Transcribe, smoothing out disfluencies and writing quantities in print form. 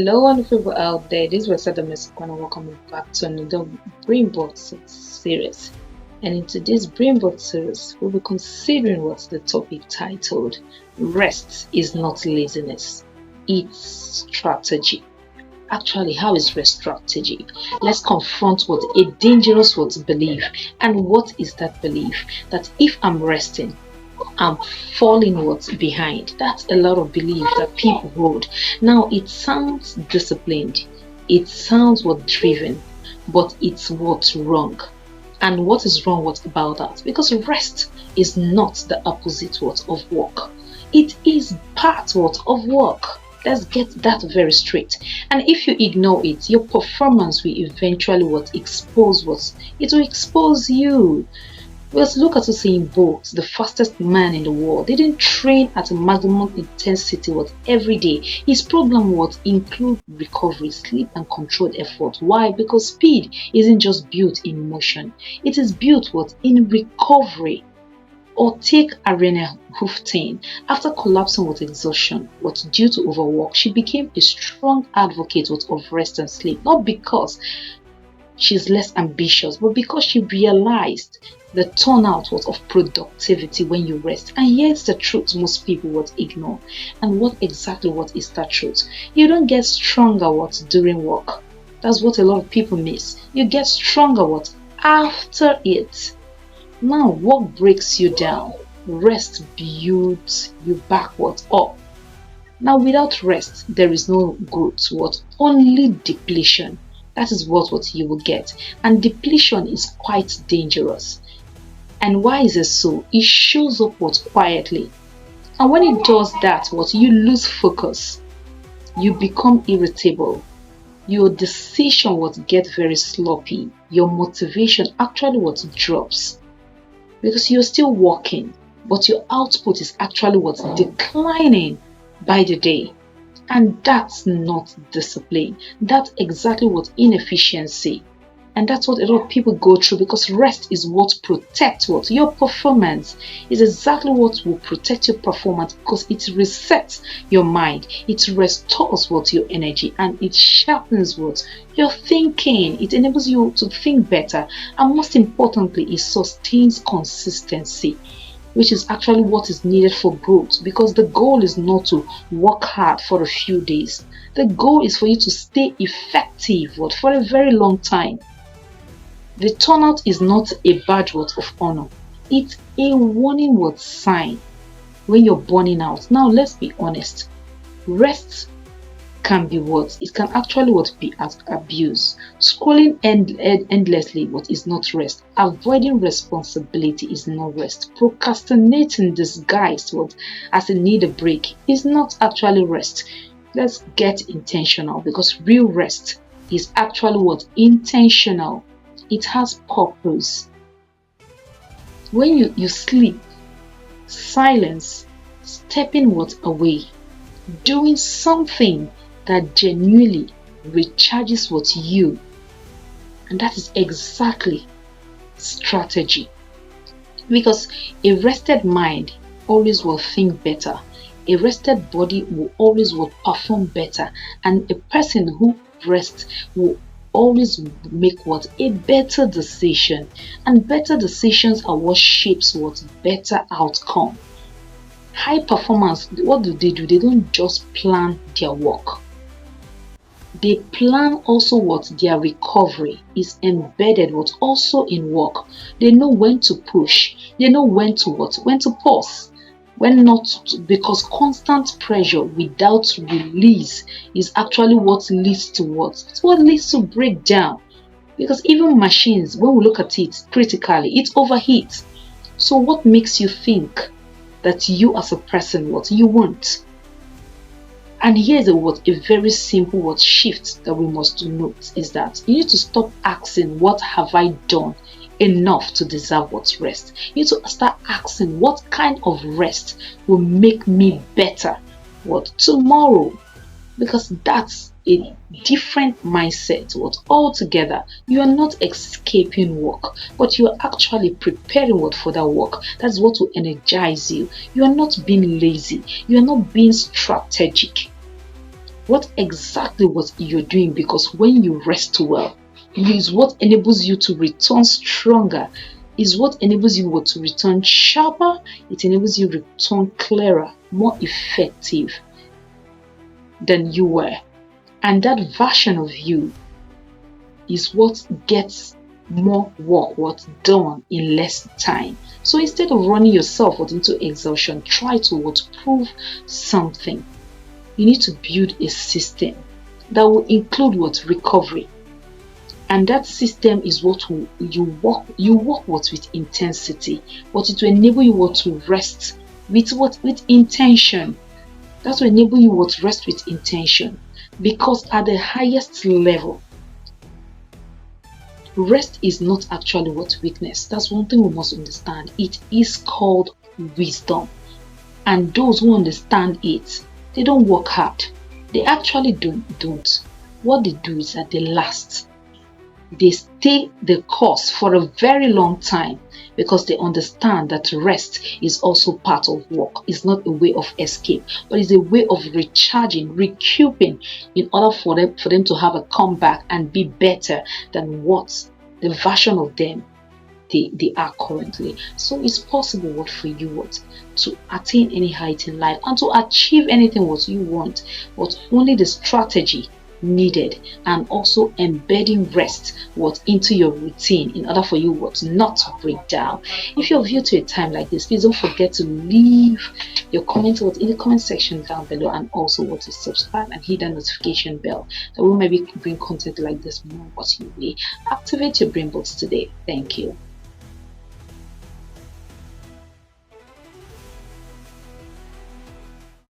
Hello, wonderful people out there. This was Miss Ukonu. Welcome back to another BrainBox series. And in today's BrainBox series, we'll be considering what's the topic titled Rest is not laziness, it's strategy. Actually, how is rest strategy? Let's confront what a dangerous belief. And what is that belief? That if I'm resting, I'm falling behind. That's a lot of belief that people hold. Now it sounds disciplined, it sounds driven, but it's what's wrong. And what is wrong about that? Because rest is not the opposite of work. It is part of work. Let's get that very straight. And if you ignore it, your performance will eventually expose it will expose you. Let's look at Usain Bolt, the fastest man in the world. They didn't train at a maximum intensity every day. His program include recovery, sleep, and controlled effort. Why? Because speed isn't just built in motion. It is built in recovery. Or take Arena Hooftain. After collapsing with exhaustion, due to overwork, she became a strong advocate of rest and sleep. Not because she's less ambitious, but because she realized the turnout of productivity when you rest. And here's the truth most people ignore. And what is that truth? You don't get stronger during work. That's what a lot of people miss. You get stronger after it. Now work breaks you down. Rest builds you backwards up. Now without rest, there is no growth. Only depletion. That is what you will get. And depletion is quite dangerous. And why is it so? It shows up quietly. And when it does that, you lose focus. You become irritable. Your decision get very sloppy. Your motivation actually drops. Because you're still working, but your output is actually declining by the day. And that's not discipline. That's exactly inefficiency. And that's what a lot of people go through, because rest is what protects your performance. Is exactly what will protect your performance, because it resets your mind, it restores your energy, and it sharpens your thinking. It enables you to think better, and most importantly, it sustains consistency, which is actually what is needed for growth. Because the goal is not to work hard for a few days. The goal is for you to stay effective for a very long time. The turnout is not a badge of honor. It's a warning sign when you're burning out. Now let's be honest. Rest can be it can actually be abuse. Scrolling endlessly is not rest. Avoiding responsibility is not rest. Procrastinating disguised as a need a break is not actually rest. Let's get intentional, because real rest is actually intentional. It has purpose. When you sleep, silence, stepping away, doing something that genuinely recharges you. And that is exactly strategy. Because a rested mind always will think better. A rested body will always perform better. And a person who rests will always make a better decision. And better decisions are what shapes better outcome. High performance, what do? They don't just plan their work. They plan also their recovery is embedded also in work. They know when to push. They know when to pause. When not to, because constant pressure without release is actually what leads to It's what leads to breakdown. Because even machines, when we look at it critically, it overheats. So what makes you think that you as a person you want? And here's a very simple shift that we must note, is that you need to stop asking, what have I done enough to deserve rest? You need to start asking, what kind of rest will make me better tomorrow? Because that's a different mindset altogether. You are not escaping work, but you are actually preparing for that work. That's what will energize you. You are not being lazy. You are not being strategic. what exactly what you're doing, because when you rest well, is what enables you to return stronger, is what enables you to return sharper, it enables you to return clearer, more effective than you were. And that version of you is what gets more work done in less time. So instead of running yourself into exhaustion, try to prove something. You need to build a system that will include recovery. And that system is what you work with intensity, but it will enable you to rest with intention. That will enable you to rest with intention, because at the highest level, rest is not actually weakness. That's one thing we must understand. It is called wisdom. And those who understand it, they don't work hard. They actually don't. What they do is that they last. They stay the course for a very long time, because they understand that rest is also part of work. It's not a way of escape, but it's a way of recharging, recouping, in order for them to have a comeback and be better than what the version of them they are currently. So it's possible for you to attain any height in life and to achieve anything you want, but only the strategy needed, and also embedding rest into your routine in order for you not to break down. If you're viewed to a time like this, please don't forget to leave your comment in the comment section down below, and also to subscribe and hit the notification bell, that we maybe bring content like this more possibly. Activate your brain box today. Thank you.